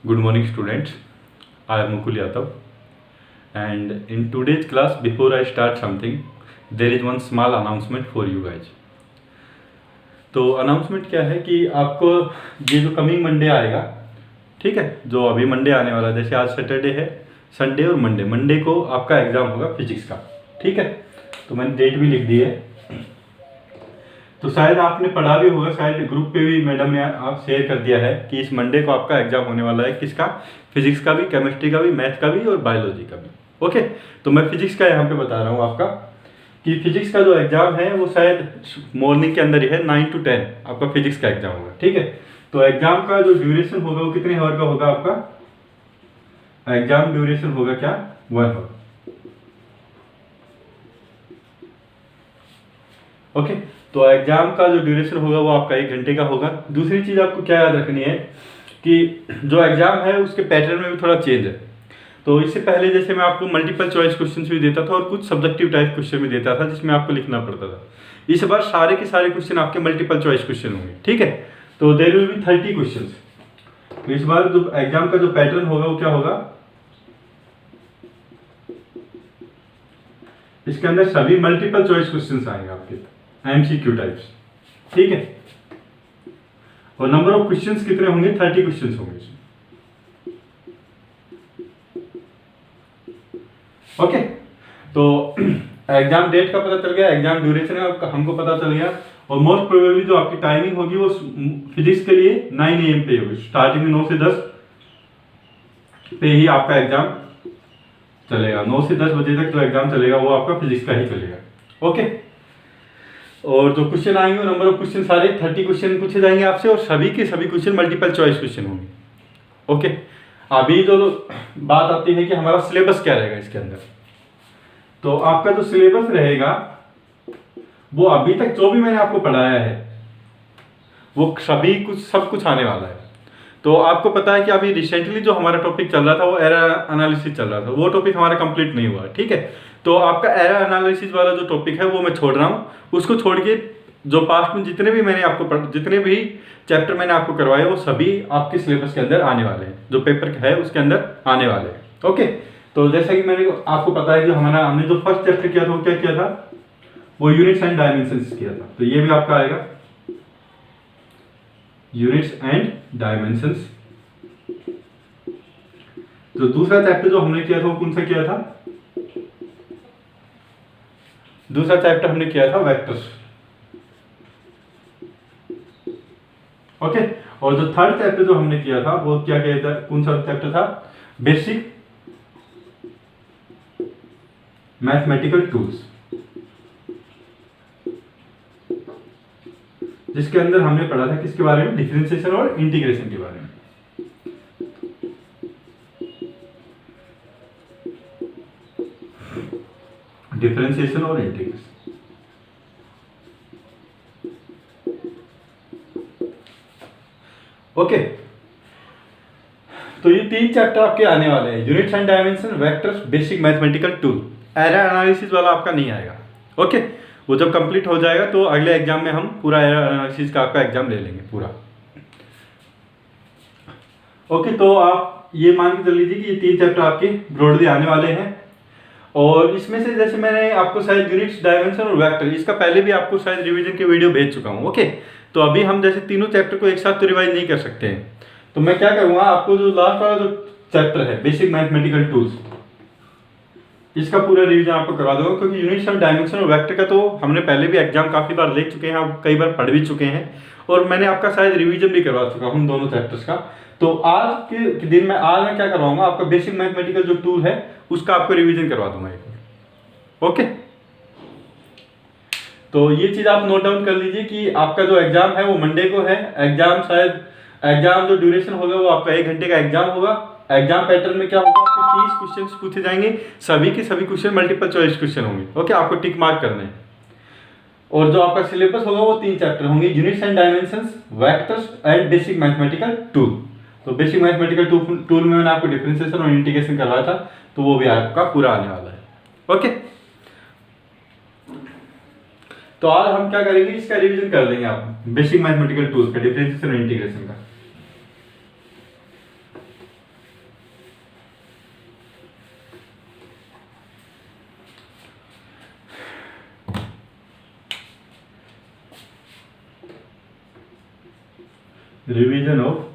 Good morning, students. I am Mukul Yadav, and in today's class, before I start something, there is one small announcement for you guys. तो announcement क्या है कि आपको ये जो coming Monday आएगा, ठीक है, जो अभी मंडे आने वाला है, जैसे आज सैटरडे है, संडे और मंडे को आपका एग्ज़ाम होगा फिजिक्स का, ठीक है। तो मैंने डेट भी लिख दी है। तो शायद आपने पढ़ा भी होगा, शायद ग्रुप पे भी मैडम ने आप शेयर कर दिया है कि इस मंडे को आपका एग्जाम होने वाला है, किसका, फिजिक्स का भी, केमिस्ट्री का भी, मैथ का भी और बायोलॉजी का भी। ओके, तो मैं फिजिक्स का यहाँ पे बता रहा हूँ आपका कि फिजिक्स का जो एग्जाम है वो शायद मॉर्निंग के अंदर ही है, 9 to 10 आपका फिजिक्स का एग्जाम होगा, ठीक है। तो एग्जाम का जो ड्यूरेशन होगा वो कितने आवर का होगा आपका? एग्जाम ड्यूरेशन होगा क्या? 1 आवर। ओके, तो एग्जाम का जो ड्यूरेशन होगा वो आपका 1 घंटे का होगा। दूसरी चीज़ आपको क्या याद रखनी है कि जो एग्जाम है उसके पैटर्न में भी थोड़ा चेंज है। तो इससे पहले जैसे मैं आपको मल्टीपल चॉइस क्वेश्चन भी देता था और कुछ सब्जेक्टिव टाइप क्वेश्चन भी देता था जिसमें आपको लिखना पड़ता था। इस बार सारे के सारे क्वेश्चन आपके मल्टीपल चॉइस क्वेश्चन होंगे, ठीक है। तो देयर विल बी 30 क्वेश्चन। तो इस बार जो एग्जाम का जो पैटर्न होगा वो क्या होगा, इसके अंदर सभी मल्टीपल चॉइस क्वेश्चन आएंगे आपके, MCQ टाइप्स, ठीक है। और नंबर ऑफ क्वेश्चंस कितने होंगे? 30 क्वेश्चंस होंगे। ओके, तो एग्जाम डेट का पता चल गया, एग्जाम ड्यूरेशन का हमको पता चल गया, और मोस्ट प्रोबेबली जो आपकी टाइमिंग होगी वो फिजिक्स के लिए 9 AM पे होगी। स्टार्टिंग में 9 से 10 पे ही आपका एग्जाम चलेगा। 9 से 10 बजे तक जो एग्जाम चलेगा वो आपका फिजिक्स का ही चलेगा। ओके, और जो क्वेश्चन आएंगे नंबर ऑफ क्वेश्चन सारे 30 क्वेश्चन पूछे जाएंगे आपसे, और सभी के सभी क्वेश्चन मल्टीपल चॉइस क्वेश्चन होंगे। ओके, अभी जो बात आती है कि हमारा सिलेबस क्या रहेगा इसके अंदर। तो आपका जो सिलेबस रहेगा वो अभी तक जो भी मैंने आपको पढ़ाया है वो सब कुछ आने वाला है। तो आपको पता है कि अभी रिसेंटली जो हमारा टॉपिक चल रहा था वो एरर एनालिसिस चल रहा था, वो टॉपिक हमारा कंप्लीट नहीं हुआ, ठीक है। तो आपका एरर एनालिसिस वाला जो टॉपिक है वो मैं छोड़ रहा हूँ, उसको छोड़ के जो पास्ट में जितने भी चैप्टर मैंने आपको करवाए वो सभी आपके सिलेबस के अंदर आने वाले हैं, जो पेपर है उसके अंदर आने वाले हैं। ओके, तो जैसा कि मैंने आपको पता है कि हमने जो फर्स्ट चैप्टर किया था वो क्या किया था, वो यूनिट्स एंड डायमेंशंस किया था। तो ये भी आपका आएगा यूनिट्स एंड डायमेंशंस। तो दूसरा चैप्टर जो हमने किया था वो कौन सा किया था? दूसरा चैप्टर हमने किया था वेक्टर्स। ओके, और जो थर्ड चैप्टर जो हमने किया था वो क्या किया था, कौन सा चैप्टर था? बेसिक मैथमेटिकल टूल्स, जिसके अंदर हमने पढ़ा था किसके बारे में? डिफरेंशिएशन और इंटीग्रेशन के बारे में। डिफरेंशिएशन और इंटीग्रेशन। ओके, तो ये 3 चैप्टर आपके आने वाले हैं, units and dimension, vectors, basic mathematical tool. Error analysis वाला आपका नहीं आएगा। ओके, वो जब कंप्लीट हो जाएगा तो अगले एग्जाम में हम पूरा एरर एनालिसिस का आपका एग्जाम ले लेंगे पूरा। ओके, तो आप ये मान के चल लीजिए कि ये 3 चैप्टर आपके ब्रॉडली आने वाले हैं, और इसमें से जैसे मैंने आपको शायद यूनिट्स, डायमेंशन और वेक्टर, इसका पहले भी आपको शायद रिवीजन की वीडियो भेज चुका हूँ। ओके, तो अभी हम जैसे तीनों चैप्टर को एक साथ तो रिवाइज नहीं कर सकते हैं, तो मैं क्या करूँगा, आपको जो लास्ट वाला जो चैप्टर है बेसिक मैथमेटिकल टूल्स, इसका पूरा रिवीजन आपको करवा दूंगा, क्योंकि यूनिट्स एंड डायमेंशन और वेक्टर का तो हमने पहले भी एग्जाम काफ़ी बार ले चुके हैं, आप कई बार पढ़ भी चुके हैं, और मैंने आपका शायद रिवीजन भी करवा चुका हूँ दोनों चैप्टर्स का। तो आज के दिन में आज मैं क्या करवाऊंगा, आपका बेसिक मैथमेटिकल जो टूल है उसका आपको रिवीजन करवा दूंगा एक बार। ओके, तो ये चीज़ आप नोट डाउन कर लीजिए कि आपका जो एग्जाम है वो मंडे को है। एग्जाम जो ड्यूरेशन होगा वो आपका 1 घंटे का एग्जाम होगा। एग्जाम पैटर्न में क्या होगा, आपके 30 क्वेश्चन पूछे जाएंगे, सभी के सभी क्वेश्चन मल्टीपल चॉइस क्वेश्चन होंगे। ओके, आपको टिक मार्क करना है, और जो आपका सिलेबस होगा वो 3 चैप्टर होंगे, units and dimensions, vectors and basic mathematical tool. तो बेसिक मैथमेटिकल टूल में मैंने आपको डिफरेंशिएशन और इंटीग्रेशन करवाया था, तो वो भी आपका पूरा आने वाला है। ओके, तो आज हम क्या करेंगे, इसका रिवीजन कर देंगे आप बेसिक मैथमेटिकल टूल्स का, डिफरेंशिएशन और इंटीग्रेशन का। Revision of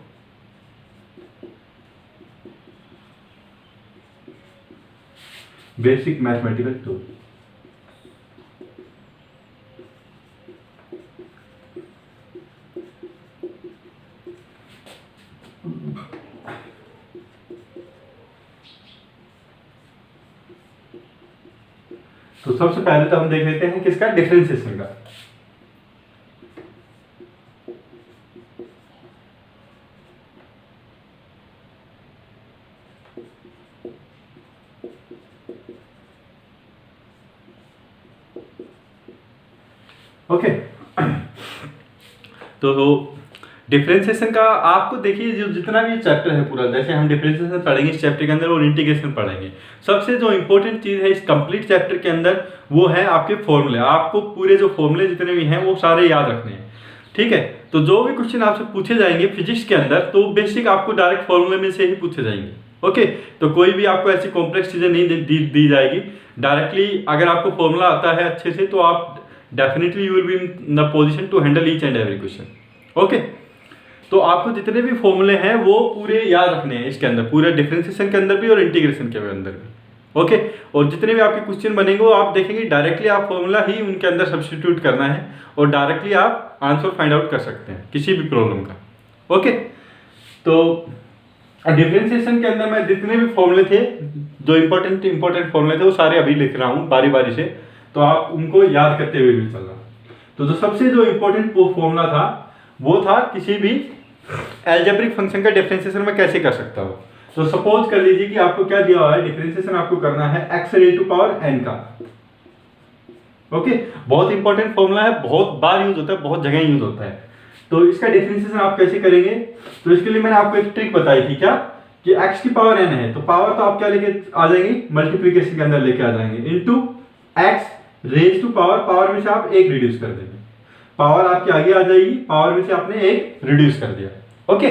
basic mathematical tool. तो सबसे पहले तो हम देख लेते हैं किसका, डिफरेंशिएशन का। ओके तो डिफरेंशिएशन का आपको देखिए, जो जितना भी चैप्टर है पूरा, जैसे हम डिफरेंशिएशन पढ़ेंगे इस चैप्टर के अंदर और इंटीग्रेशन पढ़ेंगे, सबसे जो इंपॉर्टेंट चीज़ है इस कंप्लीट चैप्टर के अंदर वो है आपके फॉर्मूले। आपको पूरे जो फॉर्मूले जितने भी हैं वो सारे याद रखने हैं, ठीक है। तो जो भी क्वेश्चन आपसे पूछे जाएंगे फिजिक्स के अंदर, तो बेसिक आपको डायरेक्ट फॉर्मूले में से ही पूछे जाएंगे। ओके, तो कोई भी आपको ऐसी कॉम्प्लेक्स चीज़ें नहीं दी जाएगी। डायरेक्टली अगर आपको फॉर्मूला आता है अच्छे से, तो आप definitely you will be in the position to handle each and every question. Okay, तो आपको जितने भी फॉर्मूले हैं वो पूरे याद रखने हैं इसके अंदर, पूरे डिफरेंशिएशन के अंदर भी और इंटीग्रेशन के अंदर भी। ओके, और जितने भी आपके क्वेश्चन बनेंगे वो आप देखेंगे डायरेक्टली आप फॉर्मूला ही उनके अंदर सब्स्टिट्यूट करना है और डायरेक्टली आप आंसर फाइंड आउट कर सकते हैं किसी भी प्रॉब्लम का। ओके, तो डिफरेंशिएशन के अंदर मैं जितने भी फॉर्मूले थे, जो इंपॉर्टेंट फॉर्मूले थे, वो सारे अभी लिख रहा हूँ बारी बारी से, तो आप उनको याद करते हुए भी चलना। तो जो सबसे जो इंपॉर्टेंट फॉर्मूला था वो था किसी भी एल्जेब्रिक फंक्शन का डिफरेंशिएशन में कैसे कर सकता हूँ। तो सपोज कर लीजिए कि आपको क्या दिया हुआ है, डिफरेंशिएशन आपको करना है x raise to power n का। ओके, बहुत इंपॉर्टेंट फॉर्मूला है, बहुत बार यूज होता है, बहुत जगह यूज होता है। तो इसका डिफरेंशिएशन आप कैसे करेंगे, तो इसके लिए मैंने आपको एक ट्रिक बताई थी क्या, कि x की पावर n है, तो पावर तो आप क्या लेके आ जाएंगे, मल्टीप्लीकेशन के अंदर लेके आ जाएंगे, into x raise to power में से आप एक रिड्यूस कर देंगे, पावर आपकी आगे आ जाएगी, पावर में से आपने एक रिड्यूस कर दिया। ओके,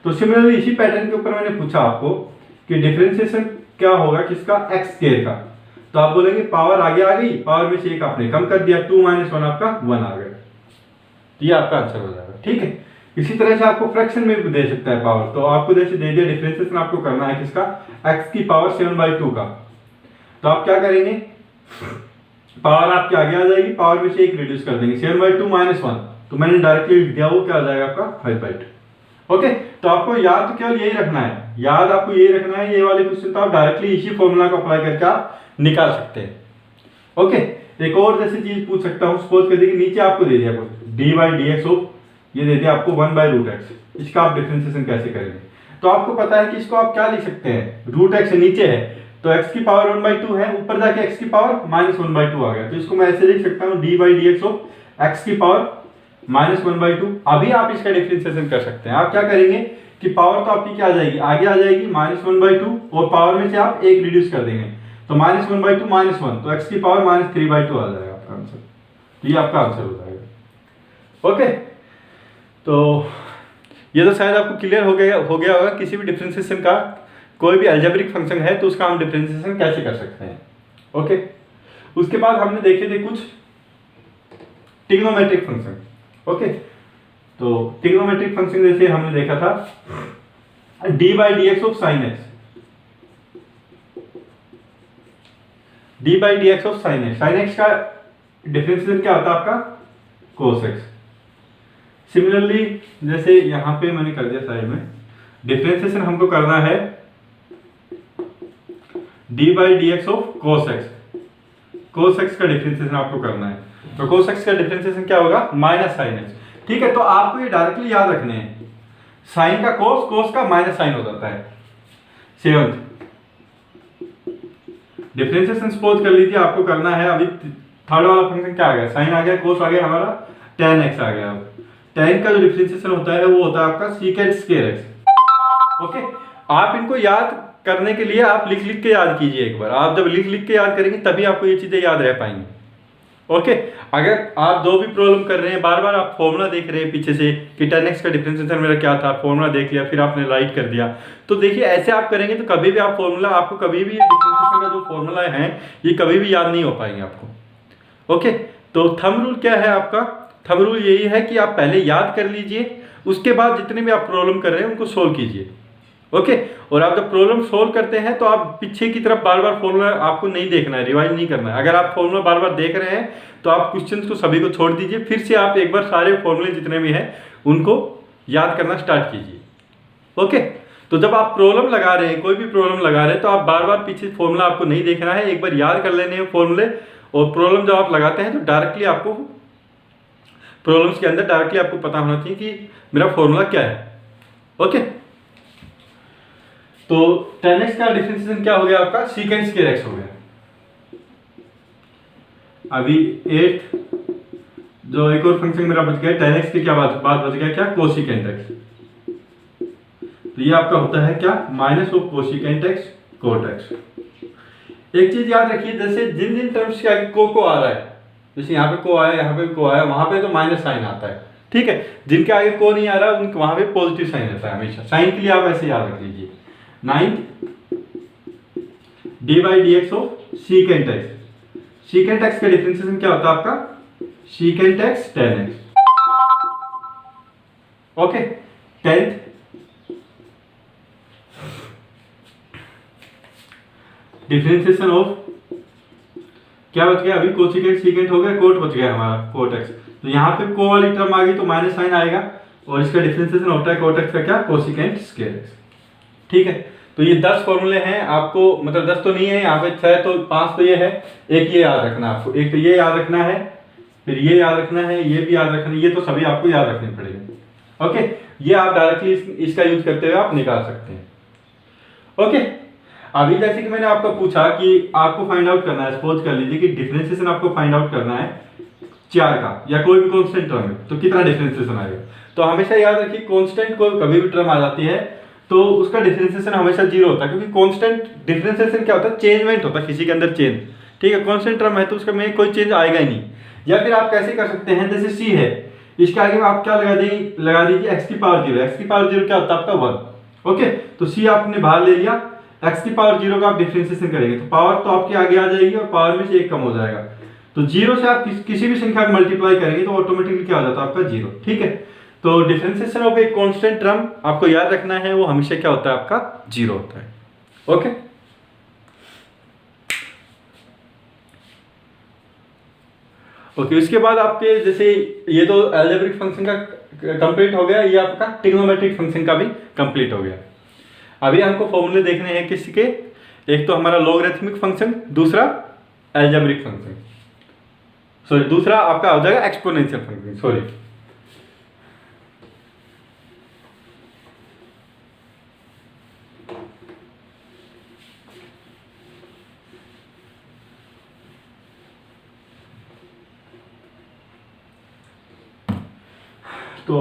तो सिमिलरली इसी पैटर्न के ऊपर मैंने पूछा आपको कि डिफरेंशिएशन क्या होगा किसका, x स्क्वायर का, तो आप बोलेंगे पावर आगे आ गई, पावर में से एक आपने कम कर दिया, 2 - 1 आपका 1 आ गया, तो ये आपका आंसर हो जाएगा। ठीक है, इसी तरह से आपको फ्रैक्शन में भी दे सकता है पावर, तो आपको जैसे दे दिया डिफरेंशिएशन आपको करना है किसका, x की पावर 7/2 का, तो आप क्या करेंगे, पावर आपके आगे आ जाएगी, पावर में से एक रिड्यूस कर देंगे, 7/2 - 1, तो मैंने डायरेक्टली लिख दिया, वो क्या आ जाएगा आपका 5/2। ओके, तो आपको याद तो केवल यही रखना है, याद आपको यही रखना है, ये वाले क्वेश्चन तो आप डायरेक्टली इसी फॉर्मूला को अप्लाई करके आप निकाल सकते हैं। ओके, एक और जैसी चीज पूछ सकता हूँ, सपोज कर दीजिए कि नीचे आपको दे दिया dy/dx ऑफ, ये दे दिया आपको 1/√x, इसका आप डिफरेंशिएशन कैसे करेंगे, तो आपको पता है कि इसको आप क्या लिख सकते हैं, √x नीचे है तो x की पावर 1/2 है, ऊपर जाके x की पावर -1/2 आ गया, तो इसको मैं ऐसे लिख सकता हूँ dy/dx ऑफ x की पावर -1/2। अभी आप इसका डिफरेंशिएशन कर सकते हैं, आप क्या करेंगे कि पावर तो आपकी क्या आ जाएगी, आगे आ जाएगी -1/2, और पावर में से आप एक रिड्यूस कर देंगे, तो -1/2 -1, तो x की पावर -3/2 आ जाएगा आपका आंसर, तो ये आपका आंसर हो जाएगा। ओके, तो ये तो शायद आपको क्लियर हो गया होगा, किसी भी डिफरेंशिएशन का कोई भी अलजेब्रिक फंक्शन है तो उसका हम डिफरेंशिएशन कैसे कर सकते हैं। ओके, उसके बाद हमने देखे थे कुछ ट्रिग्नोमेट्रिक फंक्शन। ओके, तो ट्रिग्नोमेट्रिक फंक्शन जैसे हमने देखा था d/dx of sin x, d/dx of sin x का डिफरेंशिएशन क्या होता है आपका, cos x। सिमिलरली जैसे यहां पे मैंने कर दिया साइड में, डिफरेंशिएशन हमको करना है d/dx ऑफ cos x का डिफरेंशिएशन आपको करना है, तो cos x का डिफरेंशिएशन क्या होगा, -sin x। ठीक है, तो आपको ये डायरेक्टली याद रखने हैं, साइन का cos का माइनस साइन हो जाता है। 7th डिफरेंशिएशन सपोज कर लीजिए आपको करना है, अभी थर्ड वाला फंक्शन क्या आ गया, साइन आ गया, cos आ गया, हमारा tan x आ गया। tan का जो डिफरेंशिएशन होता है वो होता है आपका sec² x। ओके, आप इनको याद करने के लिए आप लिख के याद कीजिए एक बार, आप जब लिख के याद करेंगे तभी आपको ये चीजें याद रह पाएंगी। ओके, अगर आप जो भी प्रॉब्लम कर रहे हैं, बार बार आप फॉर्मूला देख रहे हैं पीछे से कि tan x का डिफरेंशिएशन मेरा क्या था, फॉर्मूला देख लिया, फिर आपने राइट कर दिया, तो देखिए ऐसे आप करेंगे तो कभी भी आप फॉर्मूला, आपको कभी भी डिफरेंशिएशन का जो फॉर्मूला है ये कभी भी याद नहीं हो पाएंगे आपको। ओके, तो थंब रूल क्या है आपका, थंब रूल यही है कि आप पहले याद कर लीजिए, उसके बाद जितने भी आप प्रॉब्लम कर रहे हैं उनको सोल्व कीजिए। ओके, और आप जब प्रॉब्लम सोल्व करते हैं तो आप पीछे की तरफ बार बार फॉर्मूला आपको नहीं देखना है, रिवाइज नहीं करना है। अगर आप फॉर्मूला बार बार देख रहे हैं तो आप क्वेश्चंस को सभी को छोड़ दीजिए, फिर से आप एक बार सारे फॉर्मूले जितने भी हैं उनको याद करना स्टार्ट कीजिए। ओके, तो जब आप प्रॉब्लम लगा रहे हैं, कोई भी प्रॉब्लम लगा रहे हैं, तो आप बार बार पीछे फॉर्मूला आपको नहीं देखना है, एक बार याद कर लेने हैं फॉर्मूले। और प्रॉब्लम जब आप लगाते हैं तो डायरेक्टली आपको प्रॉब्लम्स के अंदर डायरेक्टली आपको पता होना चाहिए कि मेरा फॉर्मूला क्या है। ओके, तो tan x का डिफरेंशिएशन क्या हो गया आपका, सीकेंट स्क्वायर x हो गया। अभी 8 जो एक और फंक्शन मेरा बच गया tan x की क्या बात बच गया, क्या, कोसिकेंट x। तो ये आपका होता है क्या, minus of cosecant x cot x। एक चीज याद रखिए, जैसे जिन जिन टर्म्स के आगे को आ रहा है, जैसे यहाँ पे को आया, यहाँ पे को आया, वहां पे तो माइनस साइन आता है, ठीक है। जिनके आगे को नहीं आ रहा उनके वहां पे पॉजिटिव साइन रहता है हमेशा। साइन के लिए आप ऐसे याद रख लीजिए, 9 d/dx of secant x। Secant x का डिफरेंशिएशन क्या होता है आपका, secant x tan x। Okay, 10th differentiation of क्या बच गया, अभी कोसिकेंट सीकेंट हो गया, कोट बच गया हमारा कोट x। तो यहाँ पे को वाली टर्म आ गई तो माइनस साइन आएगा, और इसका डिफरेंशिएशन होता है कोट x का क्या, कोसिकेंट स्क्वायर x। ठीक है, तो ये 10 फॉर्मूले हैं आपको, मतलब 10 तो नहीं है, यहाँ पे 6 तो 5 तो ये है, एक ये याद रखना आपको, एक तो ये याद रखना है, फिर ये याद रखना है, ये भी याद रखना है, ये तो सभी आपको याद रखने पड़ेंगे। ओके, ये आप डायरेक्टली इसका यूज करते हुए आप निकाल सकते हैं। ओके, अभी जैसे कि मैंने आपको पूछा कि आपको फाइंड आउट करना है, सपोज कर लीजिए कि डिफरेंशिएशन आपको फाइंड आउट करना है 4 का, या कोई भी कांस्टेंट टर्म है, तो कितना डिफरेंशिएशन आएगा। तो हमेशा याद रखिए, कांस्टेंट को कभी भी टर्म आ जाती है तो उसका डिफरेंशिएशन हमेशा 0 होता है, क्योंकि कांस्टेंट डिफरेंशिएशन क्या होता है, चेंजमेंट होता है किसी के अंदर, चेंज। ठीक है, कांस्टेंट टर्म है तो उसका में कोई चेंज आएगा ही नहीं। या फिर आप कैसे कर सकते हैं, जैसे c है, इसके आगे आप क्या लगा दीजिए x की पावर 0। x की पावर 0 क्या होता है आपका 1। ओके, तो c आपने बाहर ले लिया, x की पावर 0 का आप डिफरेंशिएशन करेंगे तो पावर तो आपके आगे आ जाएगी और पावर में से 1 कम हो जाएगा। तो 0 से आप किसी भी संख्या को मल्टीप्लाई करेंगे तो ऑटोमेटिकली क्या हो जाता है आपका 0। ठीक है, तो डिफरेंशिएशन ऑफ एक कांस्टेंट टर्म आपको याद रखना है, वो हमेशा क्या होता है आपका 0 होता है। ओके, ओके, उसके बाद आपके जैसे ये तो अलजेब्रिक फंक्शन का कंप्लीट हो गया, ये आपका ट्रिग्नोमेट्रिक फंक्शन का भी कंप्लीट हो गया। अभी हमको फॉर्मूले देखने हैं किसके, एक तो हमारा लॉगरिथमिक फंक्शन, दूसरा अलजेब्रिक फंक्शन, सॉरी दूसरा आपका हो जाएगा एक्सपोनेंशियल फंक्शन, सॉरी। तो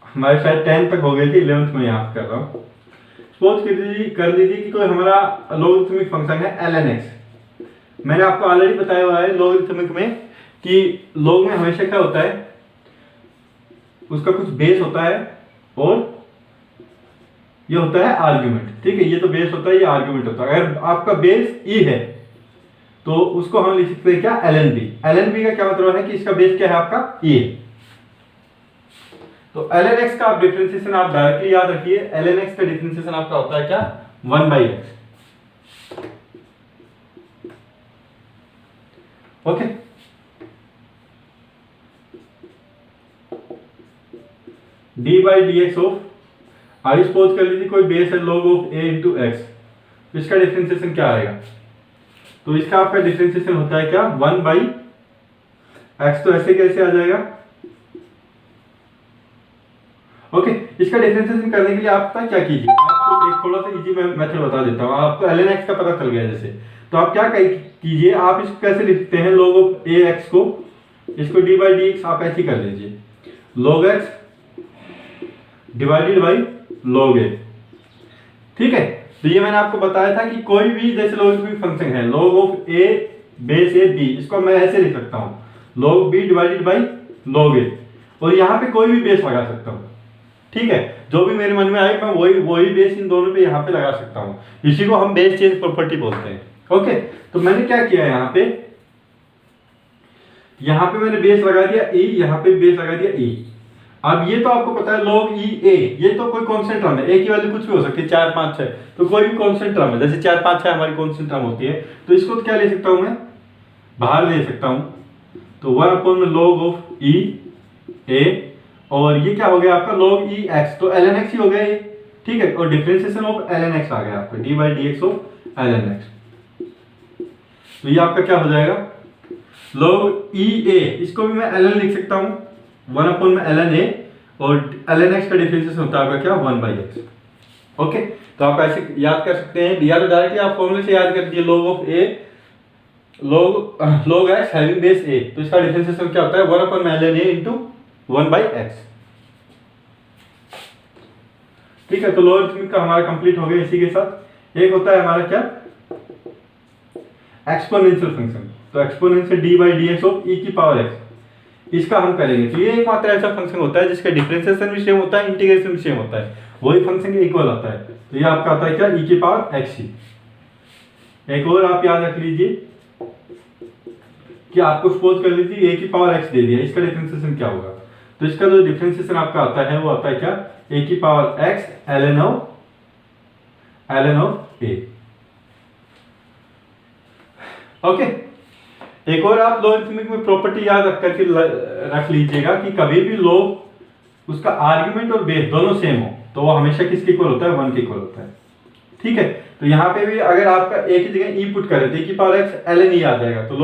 हमारे शायद 10 तक हो गए थे, 11th में यहाँ कर रहा हूँ। सपोज कर लीजिए कि कोई हमारा लॉगरिथमिक फंक्शन है ln x। मैंने आपको ऑलरेडी बताया हुआ है लॉगरिथमिक में कि लॉग में हमेशा क्या होता है, उसका कुछ बेस होता है और ये होता है आर्ग्यूमेंट। ठीक है, ये तो बेस होता है, ये आर्ग्यूमेंट होता है। अगर आपका बेस e है तो उसको हम लिख सकते हैं क्या, ln b। ln b का क्या मतलब है कि इसका बेस क्या है आपका e। तो ln x का आप डिफरेंशिएशन आप डायरेक्टली याद रखिए, ln x का डिफरेंशिएशन आपका होता है क्या, 1/x। Okay, d/dx of, I suppose कर लीजिए कोई बेस है log of a into x, इसका डिफरेंशिएशन क्या आएगा, तो इसका आपका डिफरेंशिएशन होता है क्या, 1/x। तो ऐसे कैसे आ जाएगा। ओके, इसका डिफरेंशिएशन करने के लिए आप क्या कीजिए, आपको एक थोड़ा सा इजी मेथड बता देता हूँ। आपको ln x का पता चल गया जैसे, तो आप क्या कीजिए, आप इसको कैसे लिखते हैं, log ऑफ ax को, इसको d/dx आप ऐसे कर लीजिए, log x divided by log a। ठीक है, तो ये मैंने आपको बताया था कि कोई भी जैसे लॉगरिथमिक फंक्शन है, log of a base a b, इसको मैं ऐसे लिख सकता हूँ, log b divided by log a, और यहाँ पे कोई भी बेस लगा सकता हूँ। ठीक है, जो भी मेरे मन में आए मैं वही बेस इन दोनों पे यहाँ पे लगा सकता हूँ, इसी को हम बेस चेंज प्रॉपर्टी बोलते हैं। ओके, तो मैंने क्या किया यहाँ पे यहाँ पे मैंने बेस लगा दिया e, यहाँ पे बेस लगा दिया e। अब ये तो आपको पता है log e a, ये तो कोई कांस्टेंट टर्म है, a की वैल्यू कुछ भी हो सकती है, 4 5 6, तो कोई भी कांस्टेंट टर्म है, जैसे 4 5 6 हमारी कांस्टेंट टर्म होती है, तो इसको तो क्या ले सकता हूं मैं, बाहर ले सकता हूं, तो 1/log ऑफ e a, और ये क्या हो गया आपका log e x, तो ln x ही हो गया ये, ठीक है, और डिफरेंशिएशन ऑफ ln x आ गया आपका d/dx ऑफ ln x, तो ये आपका क्या हो जाएगा log e a, इसको भी मैं ln लिख सकता हूं 1/ln a, और ln x का डिफरेंशिएशन होता है आपका क्या 1/x। ओके, तो आप ऐसे याद कर सकते हैं, या तो डायरेक्टली आप फॉर्मूले से याद कर दीजिए log of a log x having base a, तो इसका डिफरेंशिएशन क्या होता है 1/ln a इंटू 1/x। ठीक है, तो लोगरिथमिक का हमारा कंप्लीट हो गया। इसी के साथ एक होता है हमारा क्या एक्सपोनेंशियल फंक्शन, तो एक्सपोनेंशियल d/dx ऑफ e की पावर x, इसका हम करेंगे। तो ये एकमात्र ऐसा फंक्शन होता है जिसका डिफरेंशिएशन भी सेम होता है, इंटीग्रेशन भी सेम होता है, वही फंक्शन के इक्वल आता है, तो ये आपका आता है क्या e की पावर x ही। एक और आप याद रख लीजिए कि आपको सपोज कर लीजिए a की पावर x दे दिया, इसका डिफरेंशिएशन क्या होगा, तो इसका जो डिफरेंशिएशन आपका आता है वो आता है क्या a की power x ln of a। Okay, एक और आप लोगरिथमिक में प्रॉपर्टी याद रख लीजिएगा कि कभी भी log उसका आर्गुमेंट और बेस दोनों सेम हो तो वो हमेशा किसके इक्वल होता है 1 के इक्वल होता है। ठीक है, तो यहाँ पे भी अगर आपका एक ही जगह e पुट करें तो e की पावर x ln e आ जाएगा, तो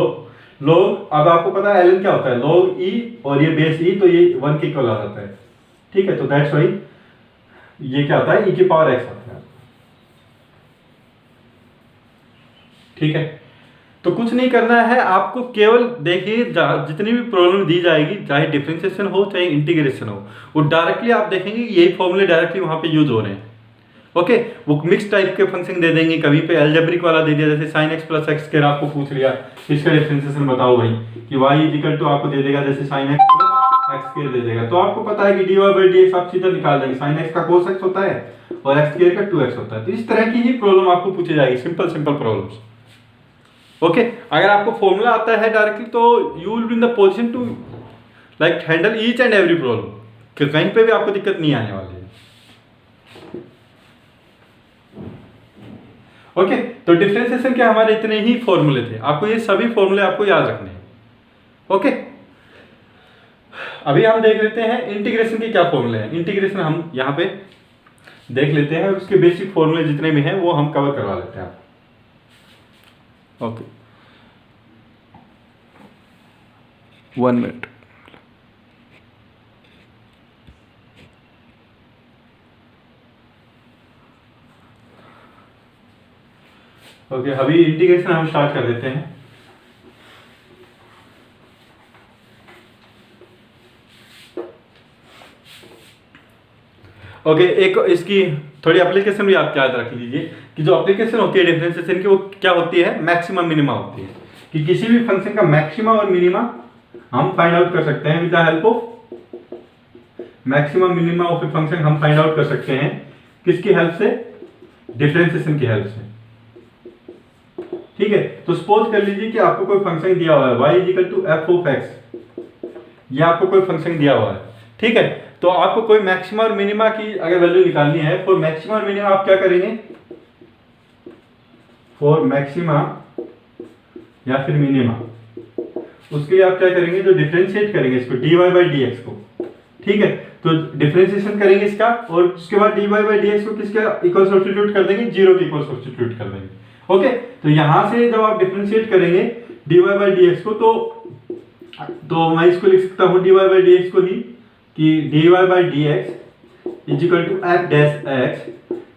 log अब आपको पता है ln क्या होता है log e, और ये बेस e, तो ये 1 के इक्वल आ जाता है। ठीक है, तो दैट्स व्हाई ये क्या आता है e की पावर x आता है। ठीक है, तो कुछ नहीं करना है आपको, केवल देखिए जितनी भी प्रॉब्लम दी जाएगी, चाहे डिफरेंशिएशन हो चाहे इंटीग्रेशन हो, वो डायरेक्टली आप देखेंगे यही फॉर्मूले डायरेक्टली वहां पे यूज हो रहे हैं। ओके, वो मिक्स टाइप के फंक्शन दे देंगे, कभी पे अलजेब्रिक वाला दे दिया, जैसे sin x plus x square आपको पूछ लिया, इसका डिफरेंशिएशन बताओ भाई, कि y इक्वल टू आपको दे देगा जैसे sin x plus x square दे देगा, तो आपको पता है कि dy/dx आप सीधा निकाल देंगे, sin x का cos x होता है और x स्क्वायर का 2x होता है। तो इस तरह की ही प्रॉब्लम आपको पूछी जाएगी, सिंपल प्रॉब्लम्स। ओके, अगर आपको फॉर्मूला आता है डायरेक्टली तो you will be in the position to like handle each and every problem, कि कहीं पे भी आपको दिक्कत नहीं आने वाली है। ओके, तो डिफरेंशिएशन के हमारे इतने ही फॉर्मूले थे, आपको ये सभी फॉर्मूले आपको याद रखने हैं। ओके, अभी हम देख लेते हैं इंटीग्रेशन के क्या फॉर्मूले हैं। इंटीग्रेशन हम यहाँ पे देख लेते हैं, उसके बेसिक फॉर्मूले जितने भी हैं वो हम कवर करवा लेते हैं। Okay, 1 minute. ओके, अभी इंटीग्रेशन हम स्टार्ट कर देते हैं। ओके, एक इसकी थोड़ी एप्लीकेशन भी आप याद रख लीजिए कि जो एप्लीकेशन होती है डिफरेंशिएशन की वो क्या होती है, मैक्सिमम मिनिमा होती है, कि किसी भी फंक्शन का मैक्सिमा और मिनिमा हम फाइंड आउट कर सकते हैं with the help of maximum minima of a function. हम फाइंड आउट कर सकते हैं किसकी हेल्प से, डिफरेंशिएशन की हेल्प से। ठीक है, तो सपोज कर लीजिए कि आपको कोई फंक्शन दिया हुआ है y equal to f of x, ये आपको कोई फंक्शन दिया हुआ है। ठीक है, तो आपको कोई मैक्सिमा और मिनिमा की अगर वैल्यू निकालनी है, फॉर मैक्सिमा और मिनिमा आप क्या करेंगे, फॉर मैक्सिमा या फिर मिनिमा, उसके लिए आप क्या करेंगे, जो डिफरेंशिएट करेंगे इसको dy/dx को। ठीक है, तो डिफरेंशिएशन करेंगे इसका, और उसके बाद dy/dx को किसके इक्वल सब्स्टिट्यूट कर देंगे, 0 के इक्वल सब्स्टिट्यूट कर देंगे। ओके, तो यहां से जब आप डिफरेंशिएट करेंगे dy/dx को, तो मैं इसको लिख सकता हूं dy/dx को ही कि dy/dx is equal to f dash x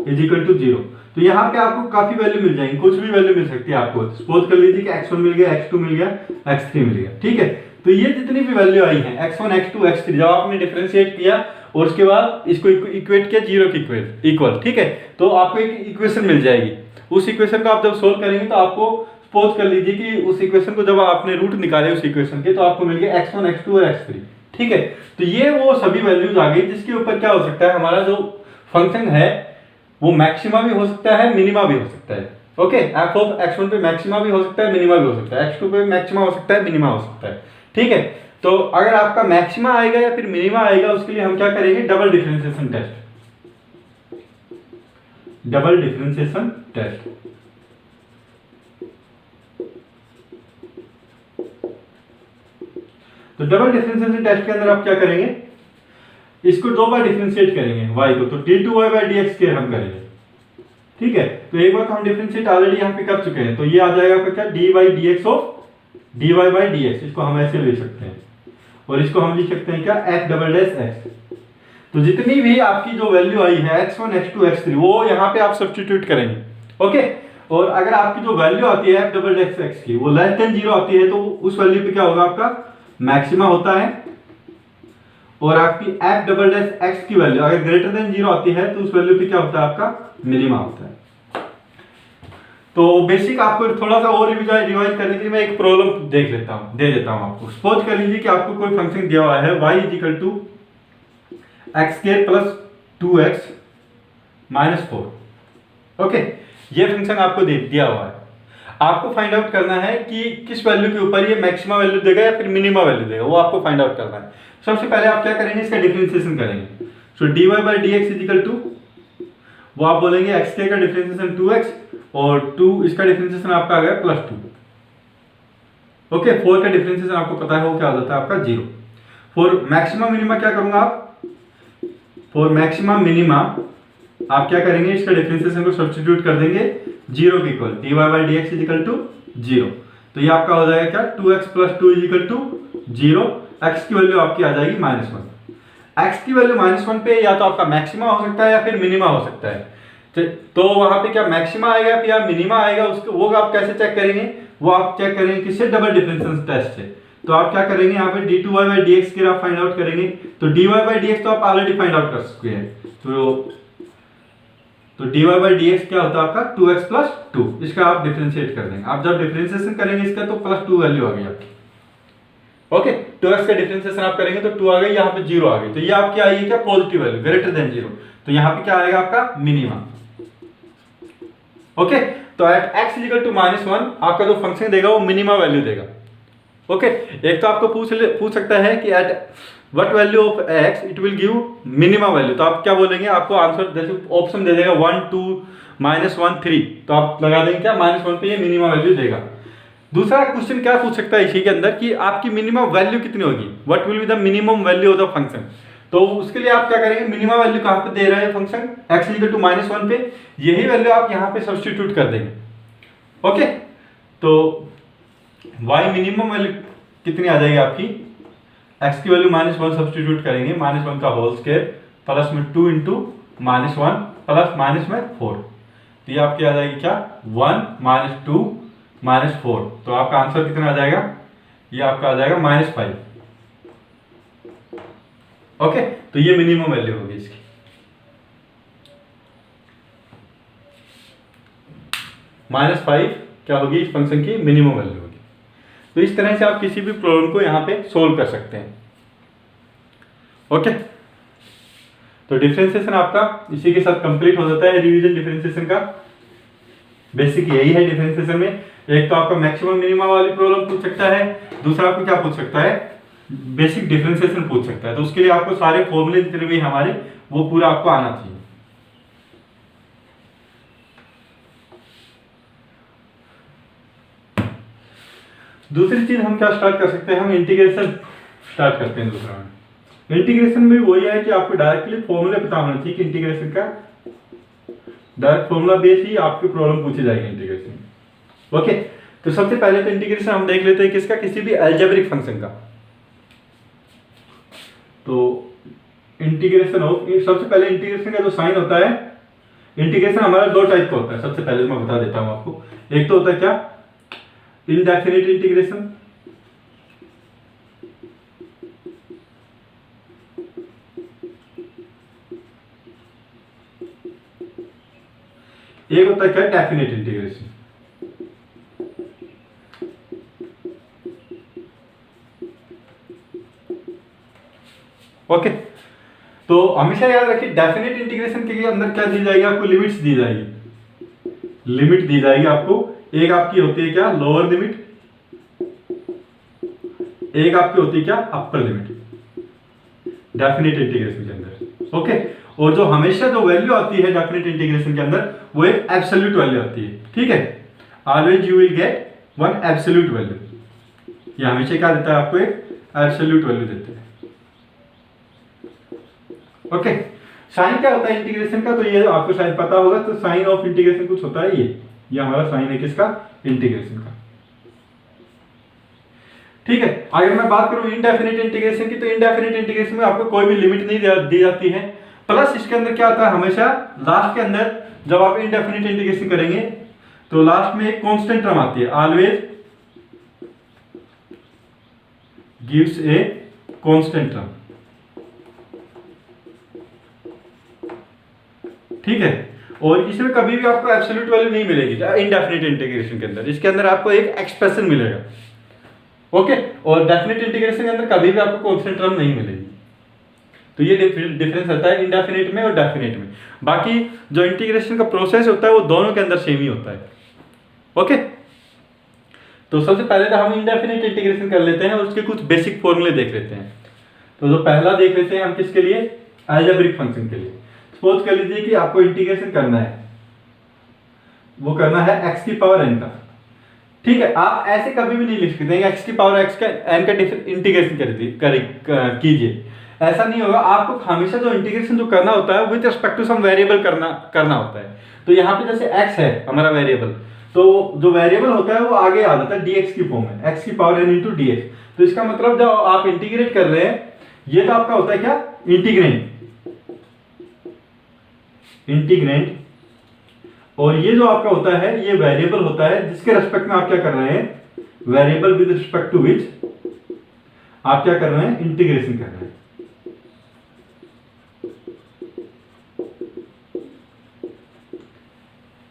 is equal to 0। तो यहाँ पे आपको काफी वैल्यू मिल जाएंगी, कुछ भी वैल्यू मिल सकती है आपको। सपोज कर लीजिए कि x1 मिल गया, x2 मिल गया, x3 मिल गया। ठीक है, तो ये जितनी भी वैल्यू आई है x1 x2 x3, जब आपने डिफरेंशिएट किया और उसके बाद इसको इक्वेट किया 0 के इक्वल, ठीक है, तो आपको एक इक्वेशन मिल जाएगी। उस इक्वेशन को आप जब सोल्व करेंगे तो आपको सपोज कर लीजिए कि उस इक्वेशन को जब आपने रूट निकाले उस इक्वेशन के, तो आपको मिल गया x1 x2 और x3। ठीक है, तो ये वो सभी वैल्यूज आ गई जिसके ऊपर क्या हो सकता है, हमारा जो फंक्शन है वो मैक्सिमा भी हो सकता है, मिनिमा भी हो सकता है। ओके, f ऑफ x1 पे मैक्सिमा भी हो सकता है, मिनिमा भी हो सकता है, x2 पे मैक्सिमा हो सकता है, मिनिमा हो सकता है। ठीक है, तो अगर आपका मैक्सिमा आएगा या फिर मिनिमा आएगा, उसके लिए हम क्या करेंगे, double differentiation test. Double differentiation test. तो डबल डिफरेंशिएशन टेस्ट के अंदर आप क्या करेंगे, इसको दो बार डिफरेंशिएट करेंगे y को, तो d2y/dx के हम करेंगे। ठीक है, तो एक बार तो हम डिफरेंशिएट ऑलरेडी यहाँ पे कर चुके हैं, तो ये आ जाएगा आपका क्या, dy/dx ऑफ dy/dx, इसको हम ऐसे ले सकते हैं, और इसको हम लिख सकते हैं क्या, f"x। तो जितनी भी आपकी जो वैल्यू आई है x1 x2 x3 वो यहाँ पे आप सब्स्टिट्यूट करेंगे। ओके, और अगर आपकी जो वैल्यू आती है f"x की वो लेस देन 0 आती है, तो उस वैल्यू पे क्या होगा, आपका मैक्सिमा होता है, और आपकी f"x की वैल्यू अगर ग्रेटर देन 0 आती है तो उस वैल्यू पे क्या होता है, आपका मिनिमा होता है। तो बेसिक आपको थोड़ा सा और रिवाइज करने के लिए मैं एक प्रॉब्लम दे देता हूं आपको। सपोज कर लीजिए कि आपको कोई फंक्शन दिया हुआ है y = x² + 2x - 4। ओके, ये फंक्शन आपको दिया हुआ है, आपको फाइंड आउट करना है कि किस वैल्यू के ऊपर ये मैक्सिमा वैल्यू देगा या फिर मिनिमा वैल्यू देगा, वो आपको फाइंड आउट करना है। सबसे पहले आप क्या करेंगे, इसका डिफरेंशिएशन करेंगे। सो dy/dx = वो आप बोलेंगे x² का डिफरेंशिएशन 2x और 2 इसका डिफरेंशिएशन आपका आ गया +2। ओके, 4 का डिफरेंशिएशन आपको पता है वो क्या हो जाता है, आपका 0। फॉर मैक्सिमा मिनिमा क्या करूंगा आप, फॉर मैक्सिमा मिनिमा आप क्या करेंगे, इसका डिफरेंशिएशन को सब्स्टिट्यूट कर देंगे 0 के इक्वल, dy/dx = 0। तो ये आपका हो जाएगा क्या, 2x + 2 = 0। x की वैल्यू आपकी आ जाएगी -1। x की वैल्यू -1 पे या तो आपका मैक्सिमा हो सकता है या फिर मिनिमा हो सकता है। तो वहां पे क्या मैक्सिमा आएगा या मिनिमा आएगा, उसको वो आप कैसे चेक करेंगे, वो आप चेक करेंगे किससे, डबल डिफरेंशिएशन टेस्ट से। तो आप क्या करेंगे, यहाँ पे d2y/dx की आप फाइंड आउट करेंगे। तो dy/dx तो आप ऑलरेडी फाइंड आउट कर चुके हैं, तो dy/dx क्या होता है आपका 2x + 2, इसका आप डिफरेंशिएट कर देंगे। आप जब डिफरेंशिएशन करेंगे इसका तो +2 वैल्यू आ गई आपकी। ओके, 2x का डिफरेंशिएशन आप करेंगे तो 2 आ गई, यहाँ पे 0 आ गई, तो ये आपकी आई है क्या, पॉजिटिव वैल्यू ग्रेटर देन 0। तो यहाँ पे क्या आएगा आपका मिनिमा। ओके, तो एट x = -1 आपका जो फंक्शन देगा वो मिनिमा वैल्यू देगा। ओके, एक तो आपको पूछ सकता है कि at what value of x it will give minima value, तो आप क्या बोलेंगे, आपको आंसर जैसे ऑप्शन दे देगा 1 2 -1 3, तो आप लगा देंगे क्या, -1 पे ये मिनिमा वैल्यू देगा। दूसरा क्वेश्चन क्या पूछ सकता है इसी के अंदर कि आपकी मिनिमम वैल्यू कितनी होगी, what will be the minimum value of the function. तो उसके लिए आप क्या करेंगे, मिनिमम वैल्यू कहाँ पे दे रहा है फंक्शन, x = -1 पे, यही वैल्यू आप यहाँ पे सब्स्टिट्यूट कर देंगे। ओके, तो y मिनिमम वैल्यू कितनी आ जाएगी आपकी, x की वैल्यू -1 सब्स्टिट्यूट करेंगे, -1 का होल स्क्वायर प्लस में 2 × -1 प्लस माइनस में 4, तो ये आपकी आ जाएगी क्या, 1 - 2 - 4, तो आपका आंसर कितना आ जाएगा, ये आपका आ जाएगा -5। ओके, तो ये मिनिमम वैल्यू होगी इसकी। -5 क्या होगी इस फंक्शन की मिनिमम वैल्यू होगी। तो इस तरह से आप किसी भी प्रॉब्लम को यहाँ पे सोल्व कर सकते हैं। ओके, तो डिफरेंशिएशन आपका इसी के साथ कंप्लीट हो जाता है। रिवीजन डिफरेंशिएशन का बेसिक यही है। डिफरेंशिएशन में एक तो आपका मैक्सिमम मिनिमा वाली प्रॉब्लम पूछ सकता है, दूसरा आपको क्या पूछ सकता है, बेसिक डिफरेंशिएशन पूछ सकता है। तो उसके लिए आपको सारे फॉर्मूले जितने भी हमारे वो पूरा आपको आना चाहिए। दूसरी चीज हम क्या स्टार्ट कर सकते हैं, हम इंटीग्रेशन स्टार्ट करते हैं। दूसरा इंटीग्रेशन में वही है कि आपको डायरेक्टली फॉर्मूला पता होना चाहिए कि इंटीग्रेशन का डायरेक्ट फॉर्मूला बेस ही आपकी प्रॉब्लम पूछी जाएगी इंटीग्रेशन। ओके, तो सबसे पहले तो इंटीग्रेशन हम देख लेते हैं किसका, किसी भी अलजेब्रिक फंक्शन का। तो इंटीग्रेशन हो, सबसे पहले इंटीग्रेशन का जो साइन होता है, इंटीग्रेशन हमारा दो टाइप का होता है। सबसे पहले मैं बता देता हूं आपको, एक तो होता है क्या, इनडेफिनिट इंटीग्रेशन, एक होता है क्या, डेफिनिट इंटीग्रेशन। ओके, तो हमेशा याद रखिए डेफिनेट इंटीग्रेशन के अंदर क्या दी जाएगी, आपको लिमिट्स दी जाएगी, लिमिट दी जाएगी आपको। एक आपकी होती है क्या, लोअर लिमिट, एक आपकी होती है क्या, अपर लिमिट डेफिनेट इंटीग्रेशन के अंदर। ओके, और जो हमेशा जो वैल्यू आती है डेफिनेट इंटीग्रेशन के अंदर वो एक एब्सोल्यूट वैल्यू आती है। ठीक है, always you will get one absolute value. ये हमेशा क्या देता है, आपको एक एब्सोल्यूट वैल्यू देते हैं। ओके, साइन क्या होता है इंटीग्रेशन का, तो ये आपको शायद पता होगा। तो साइन ऑफ इंटीग्रेशन कुछ होता है, ये हमारा साइन है किसका, इंटीग्रेशन का। ठीक है, अगर मैं बात करूं इनडेफिनिट इंटीग्रेशन की, तो इनडेफिनिट इंटीग्रेशन में आपको कोई भी लिमिट नहीं दी जाती है। प्लस इसके अंदर क्या आता है, हमेशा लास्ट के अंदर जब आप इनडेफिनिट इंटीग्रेशन करेंगे तो लास्ट में एक कांस्टेंट टर्म आती है, always gives a constant term. ठीक है, और इसमें कभी भी आपको एब्सोल्यूट वैल्यू नहीं मिलेगी इनडेफिनिट इंटीग्रेशन के अंदर। इसके अंदर आपको एक एक्सप्रेशन मिलेगा। ओके, और डेफिनेट इंटीग्रेशन के अंदर कभी भी आपको कांस्टेंट टर्म नहीं मिलेगी। तो ये डिफरेंस होता है इंडेफिनिट में और डेफिनेट में। बाकी जो इंटीग्रेशन का प्रोसेस होता है वो दोनों के अंदर सेम ही होता है। ओके, तो सबसे पहले तो हम इंडेफिनिट इंटीग्रेशन कर लेते हैं और उसके कुछ बेसिक फॉर्मूले देख लेते हैं। तो जो पहला देख लेते हैं हम किसके लिए, अलजेब्रिक फंक्शन के लिए। सपोज कर लीजिए कि आपको इंटीग्रेशन करना है, वो करना है x की पावर n का। ठीक है, आप ऐसे कभी भी नहीं लिख सकते हैं x की पावर x का n का इंटीग्रेशन कीजिए, ऐसा नहीं होगा। आपको हमेशा जो इंटीग्रेशन जो करना होता है with respect to some variable करना होता है। तो यहाँ पे जैसे x है हमारा वेरिएबल, तो जो वेरिएबल होता है वो आगे आ जाता है dx की फॉर्म में, x की पावर n इंटू dx। तो इसका मतलब जब आप इंटीग्रेट कर रहे हैं, ये तो आपका होता है क्या, इंटीग्रेंट, और ये जो आपका होता है ये वेरिएबल होता है जिसके रेस्पेक्ट में आप क्या कर रहे हैं, वेरिएबल विद रिस्पेक्ट टू विच आप क्या कर रहे हैं, इंटीग्रेशन कर रहे हैं।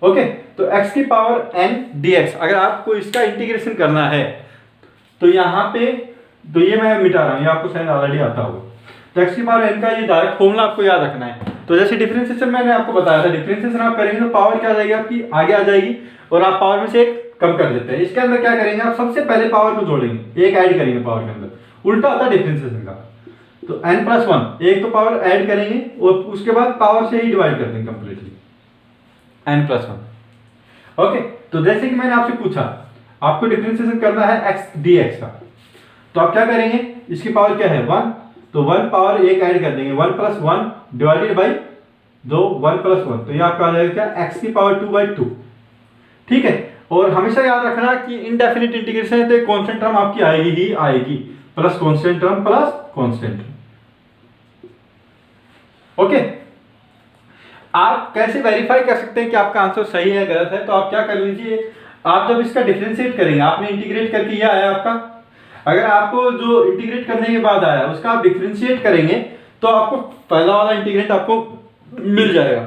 ओके, तो x की पावर n dx, अगर आपको इसका इंटीग्रेशन करना है तो यहां पे, तो ये मैं मिटा रहा हूं, ये आपको शायद ऑलरेडी आता होगा। तो x की पावर n का ये डायरेक्ट फॉर्मूला आपको याद रखना है। तो जैसे डिफरेंशिएशन मैंने आपको बताया था, डिफरेंशिएशन आप करेंगे तो पावर क्या आ जाएगी आपकी, आगे आ जाएगी, और आप पावर में से एक कम कर देते हैं। इसके अंदर क्या करेंगे, आप सबसे पहले पावर को जोड़ेंगे, एक ऐड करेंगे पावर के अंदर, उल्टा होता है डिफरेंशिएशन का। तो n+1 एक तो पावर ऐड करेंगे और उसके बाद पावर से ही डिवाइड कर देंगे कंप्लीटली, n+1। ओके, तो जैसे कि मैंने आपसे पूछा आपको डिफरेंशिएशन करना है x dx का, तो आप क्या करेंगे, इसकी पावर क्या है 1, तो 1 पावर एक ऐड कर देंगे, 1+1 डिवाइडेड बाई 2, 1+1, तो ये आपका आ जाएगा क्या, x की पावर 2/2। ठीक है, और हमेशा याद रखना कि इनडेफिनिट इंटीग्रेशन है तो कांस्टेंट टर्म आपकी आएगी ही आएगी, plus constant term plus constant. Okay, आप कैसे वेरीफाई कर सकते हैं कि आपका आंसर सही है गलत है, तो आप क्या कर लीजिए, आप जब इसका डिफरेंशिएट करेंगे, आपने इंटीग्रेट करके ये आया आपका, अगर आपको जो इंटीग्रेट करने के बाद आया उसका आप डिफरेंशिएट करेंगे तो आपको पहला वाला इंटीग्रेट आपको मिल जाएगा।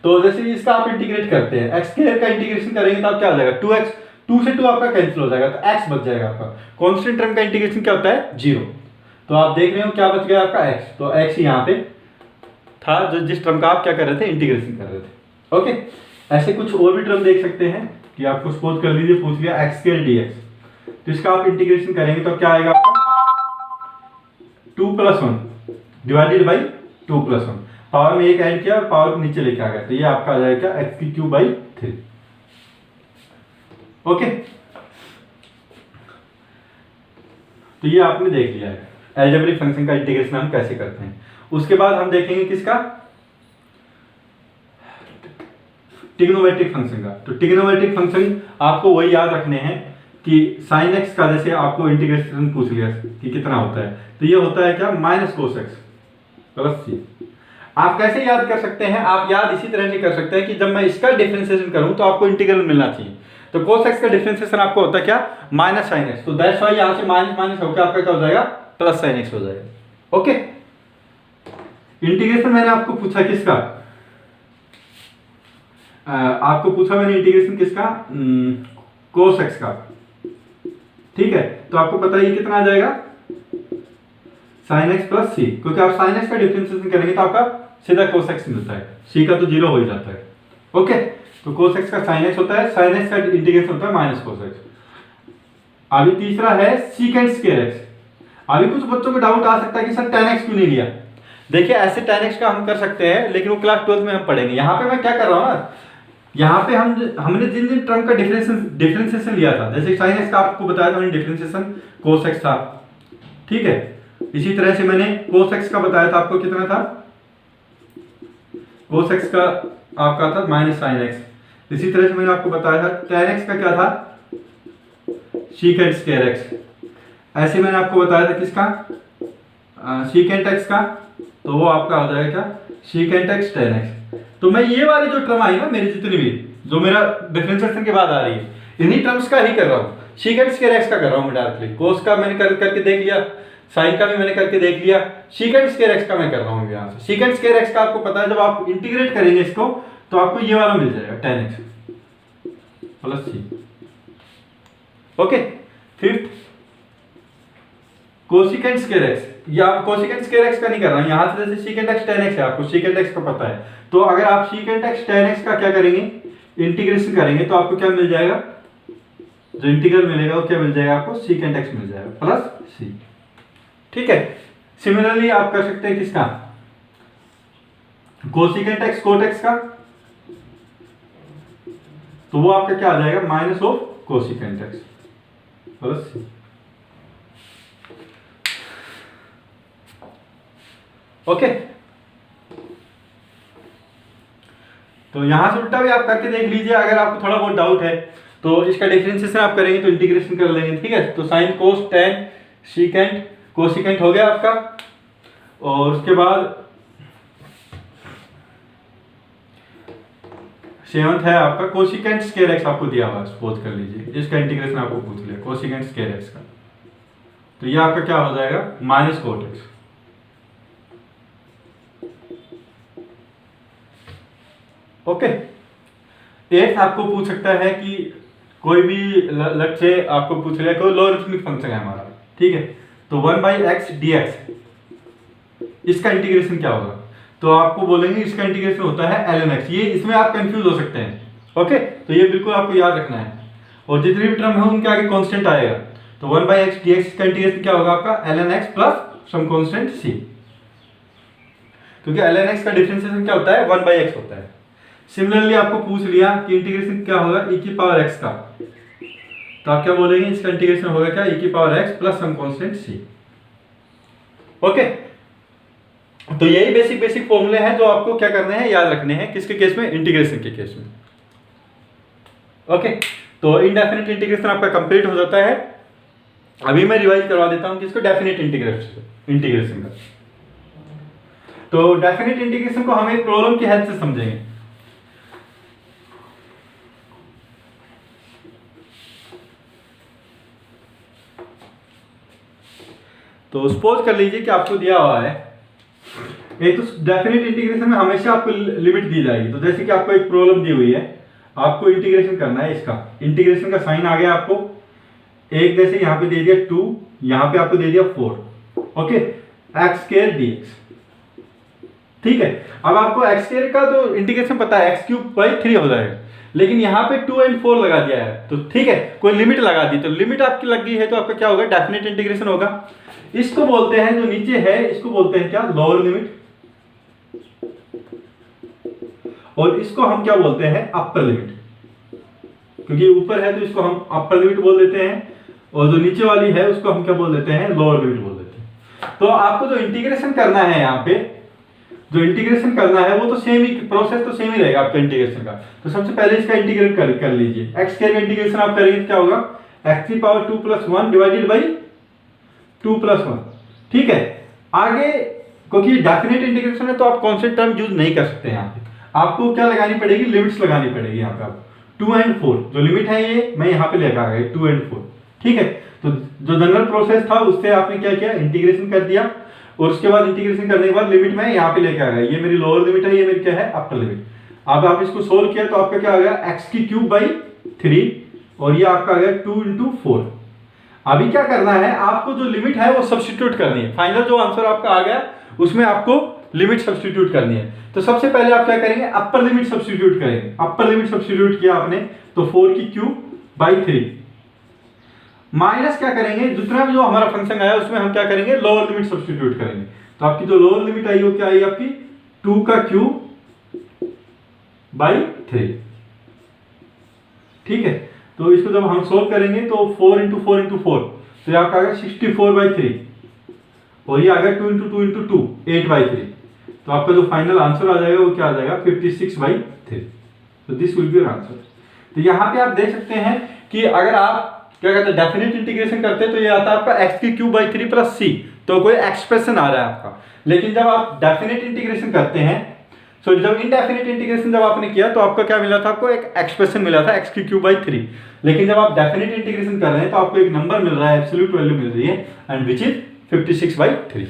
तो जैसे इसका आप इंटीग्रेट करते हैं, x² का इंटीग्रेशन करेंगे तो आप क्या हो जाएगा, 2x, 2 से 2 आपका कैंसिल हो जाएगा, तो x बच जाएगा आपका। कांस्टेंट टर्म का इंटीग्रेशन क्या होता है, 0। तो आप देख रहे हो क्या बच गया आपका x, तो x यहाँ पे था जो जिस टर्म का आप क्या कर रहे थे, इंटीग्रेशन कर रहे थे। ओके, ऐसे कुछ और भी टर्म देख सकते हैं कि आपको सपोज कर लीजिए पूछ लिया x² dx, तो इसका आप इंटीग्रेशन करेंगे तो क्या आएगा आपका 2+1 डिवाइडेड बाई 2+1, पावर में एक ऐड किया और पावर को नीचे लेके आ गया, तो ये आपका आ जाएगा x³ 3। ओके, तो ये आपने देख लिया है अलजेब्रिक फंक्शन का इंटीग्रेशन हम कैसे करते हैं। उसके बाद हम देखेंगे किसका, ट्रिग्नोमेट्रिक फंक्शन का। तो ट्रिग्नोमेट्रिक फंक्शन आपको वही याद रखने हैं कि sin x का जैसे आपको इंटीग्रेशन पूछ लिया कि कितना होता है, तो ये होता है क्या, -cos x + c। आप कैसे याद कर सकते हैं, आप याद इसी तरह से कर सकते हैं कि जब मैं इसका डिफरेंशिएशन करूं तो आपको इंटीग्रल मिलना चाहिए। तो cos x का डिफरेंशिएशन आपको होता है क्या, -sin x, तो दैट्स व्हाई यहां से माइनस होकर आपका क्या हो जाएगा, +sin x हो जाएगा। ओके, इंटीग्रेशन मैंने आपको पूछा किसका, आपको पूछा मैंने इंटीग्रेशन किसका, cos x का। ठीक है, तो आपको पता है ये कितना आ जाएगा, sin x + c, क्योंकि आप sin x का डिफरेंशिएशन करेंगे तो आपका सीधा cos x मिलता है, c का तो 0 हो ही जाता है। ओके, तो cos x का sin x होता है, sin x का इंटीग्रेशन होता है -cos x। अभी तीसरा है secant square x। अभी कुछ बच्चों को डाउट आ सकता है कि सर 10x क्यों नहीं लिया। देखिए ऐसे 10x का हम कर सकते हैं, लेकिन वो क्लास 12 में हम पढ़ेंगे। यहाँ पे मैं क्या कर रहा हूँ ना, यहाँ पे हमने जिन जिन टर्म का डिफरेंशिएशन लिया था, जैसे sin x का आपको बताया था मैंने डिफरेंशिएशन cos x था, ठीक है। इसी तरह से मैंने cos x का बताया था आपको, कितना था cos x का आपका था माइनस sin x। इसी तरह से मैंने आपको बताया था tan x का क्या था secant square x। ऐसे मैंने आपको बताया था किसका secant x का, तो वो आपका हो जाएगा क्या secant x tan x। तो मैं ये वाली जो टर्म आई ना मेरी जितनी भी जो मेरा डिफरेंशिएशन के बाद आ रही है, इन्हीं टर्म्स का ही कर रहा हूँ। secant square x का कर रहा हूँ मैं डायरेक्टली, cos का मैंने करके देख लिया, sin का भी मैंने करके देख लिया, secant square x का मैं कर रहा हूँ यहाँ से। secant square x का आपको पता है जब आप इंटीग्रेट करेंगे इसको तो आपको ये वाला मिल जाएगा tan x plus c। Okay, fifth cosecant square x, या कोसिकेंट स्क्वायर x का नहीं कर रहा हूं, यहां से जैसे secant x tan x है, आपको secant x का पता है, तो अगर आप secant x tan x का क्या करेंगे इंटीग्रेशन करेंगे तो आपको क्या मिल जाएगा, जो इंटीग्रल मिलेगा वो क्या मिल जाएगा आपको secant x मिल जाएगा प्लस c। ठीक है, सिमिलरली आप कर सकते हैं किसका कोसिकेंट x cot x का, तो वो आपका क्या आ जाएगा minus of cosecant x plus c। Okay, तो यहां से उल्टा भी आप करके देख लीजिए, अगर आपको थोड़ा बहुत डाउट है तो इसका डिफरेंशिएशन आप करेंगे तो इंटीग्रेशन कर लेंगे, ठीक है। तो sin cos tan secant cosecant हो गया आपका, और उसके बाद सेवंथ है आपका कोसिकेंट स्क्वायर x आपको दिया हुआ, सपोज कर लीजिए इसका इंटीग्रेशन आपको पूछ लिया कोसिकेंट स्क्वायर x का, तो ये आपका क्या हो जाएगा माइनस cot x। ओके, एक आपको पूछ सकता है कि कोई भी लक्ष्य आपको पूछ लिया, कोई लॉगरिथमिक फंक्शन है हमारा, ठीक है, तो 1/x dx इसका इंटीग्रेशन क्या होगा, तो आपको बोलेंगे इसका इंटीग्रेशन होता है ln x। ये इसमें आप कंफ्यूज हो सकते हैं, ओके, तो ये बिल्कुल आपको याद रखना है। और जितनी भी टर्म है उनके आगे कांस्टेंट आएगा, तो 1/x dx का इंटीग्रेशन क्या होगा आपका ln x plus some constant c, क्योंकि ln x का डिफरेंशिएशन क्या होता है 1/x होता है। सिमिलरली आपको पूछ लिया कि इंटीग्रेशन क्या होगा e की पावर x का, तो आप क्या बोलेंगे इसका इंटीग्रेशन होगा क्या e की power x plus some constant c। Okay, तो यही बेसिक फॉर्मूले हैं जो आपको क्या करने हैं याद रखने हैं, किसके केस में इंटीग्रेशन के केस में। ओके, तो इनडेफिनिट इंटीग्रेशन आपका कंप्लीट हो जाता है। अभी मैं रिवाइज करवा देता हूं किसको डेफिनिट इंटीग्रेशन का। तो डेफिनिट इंटीग्रेशन को हम एक प्रॉब्लम की हेल्प से समझेंगे। तो सपोज कर लीजिए कि आपको दिया हुआ है एक, तो डेफिनेट इंटीग्रेशन में हमेशा आपको लिमिट दी जाएगी। तो जैसे कि आपको एक प्रॉब्लम दी हुई है, आपको इंटीग्रेशन करना है, इसका इंटीग्रेशन का साइन आ गया आपको एक, जैसे यहाँ पे दे दिया 2, यहाँ पे आपको दे दिया 4, ओके, एक्स स्क्वायर dx, ठीक है। अब आपको एक्स स्क्वायर का तो इंटीग्रेशन पता है x³/3 हो जाएगा, लेकिन यहाँ पे 2 और 4 लगा दिया है, तो ठीक है कोई लिमिट लगा दी, तो लिमिट आपकी लग गई है तो आपका क्या होगा डेफिनेट इंटीग्रेशन होगा। इसको बोलते हैं जो नीचे है इसको बोलते हैं क्या लोअर लिमिट, और इसको हम क्या बोलते हैं अपर लिमिट, क्योंकि ऊपर है तो इसको हम अपर लिमिट बोल देते हैं, और जो नीचे वाली है उसको हम क्या बोल देते हैं लोअर लिमिट बोल देते हैं। तो आपको जो इंटीग्रेशन करना है, यहाँ पे जो इंटीग्रेशन करना है वो तो सेम ही प्रोसेस तो सेम ही रहेगा आपका इंटीग्रेशन का। तो सबसे पहले इसका इंटीग्रेट कर लीजिए, एक्स स्क्वायर का इंटीग्रेशन आप करेंगे क्या होगा x⁴ 2 + 1 डिवाइडेड बाई 2 + 1, ठीक है। आगे क्योंकि डेफिनेट इंटीग्रेशन है तो आप कांस्टेंट टर्म यूज नहीं कर सकते, यहाँ पे आपको क्या लगानी पड़ेगी लिमिट्स लगानी पड़ेगी। यहाँ पे आप 2 और 4 जो लिमिट है ये मैं यहाँ पे लेकर आ गया 2 और 4, ठीक है। तो जो जनरल प्रोसेस था उससे आपने क्या किया इंटीग्रेशन कर दिया, और उसके बाद इंटीग्रेशन करने के बाद लिमिट मैं यहाँ पे लेके आ गया, ये मेरी लोअर लिमिट है, ये मेरी क्या है अपर लिमिट। अब आप इसको सोल्व किया तो आपका क्या आ गया x³/3, और ये आपका आ गया 2 × 4। अभी क्या करना है आपको जो लिमिट है वो सब्स्टिट्यूट करनी है, फाइनल जो आंसर आपका आ गया उसमें आपको लिमिट सब्स्टिट्यूट करनी है। तो सबसे पहले आप क्या करेंगे अपर लिमिट सब्स्टिट्यूट करेंगे, अपर लिमिट सब्स्टिट्यूट किया आपने तो 4³/3, माइनस क्या करेंगे, जितना भी जो हमारा फंक्शन आया उसमें हम क्या करेंगे, लोअर लिमिट सब्स्टिट्यूट करेंगे। तो आपकी जो लोअर लिमिट आई वो क्या आई आपकी 2 का क्यूब बाई 3। ठीक है, तो इसको जब हम सोल्व करेंगे तो 4 इंटू 4 इंटू 4, तो ये आपका आ गया 64/3, और ये आ गया 2 इंटू 2 इंटू 2 8/3। तो आपका जो फाइनल आंसर आ जाएगा वो क्या आ जाएगा 56/3। तो this will be your answer. तो यहाँ पे आप देख सकते हैं कि अगर आप क्या कहते हैं डेफिनेट इंटीग्रेशन करते हैं तो ये आता है आपका x³/3 प्लस c, तो कोई एक्सप्रेशन आ रहा है आपका। लेकिन जब आप डेफिनेट इंटीग्रेशन करते हैं, सो जब इनडेफिनेट इंटीग्रेशन जब आपने किया तो आपका क्या मिला था, आपको एक एक्सप्रेशन मिला था x³/3। लेकिन जब आप डेफिनेट इंटीग्रेशन कर रहे हैं तो आपको एक नंबर मिल रहा है, एब्सोल्यूट वैल्यू मिल रही है, एंड विच इज 56/3।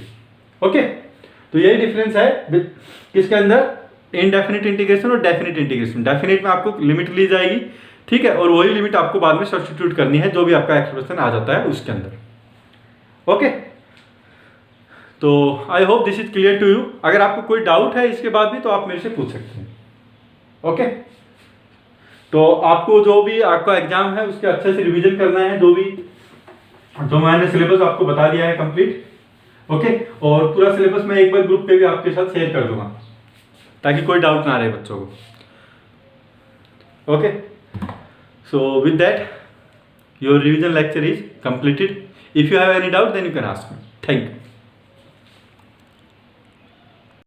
ओके, तो यही डिफरेंस है किसके अंदर, इनडेफिनेट इंटीग्रेशन और डेफिनेट इंटीग्रेशन। डेफिनेट में आपको लिमिट ली जाएगी, ठीक है, और वही लिमिट आपको बाद में सब्स्टिट्यूट करनी है जो भी आपका एक्सप्रेशन आ जाता है उसके अंदर। ओके, तो I hope this is clear to you. अगर आपको कोई डाउट है इसके बाद भी तो आप मेरे से पूछ सकते हैं। ओके, तो आपको जो भी आपका एग्जाम है उसके अच्छे से रिवीजन करना है, जो मैंने सिलेबस आपको बता दिया है कंप्लीट। ओके, और पूरा सिलेबस मैं एक बार ग्रुप पे भी आपके साथ शेयर कर दूंगा ताकि कोई डाउट ना रहे बच्चों को। Okay, so with that your revision lecture is completed. If you have any doubt then you can ask me. Thank you.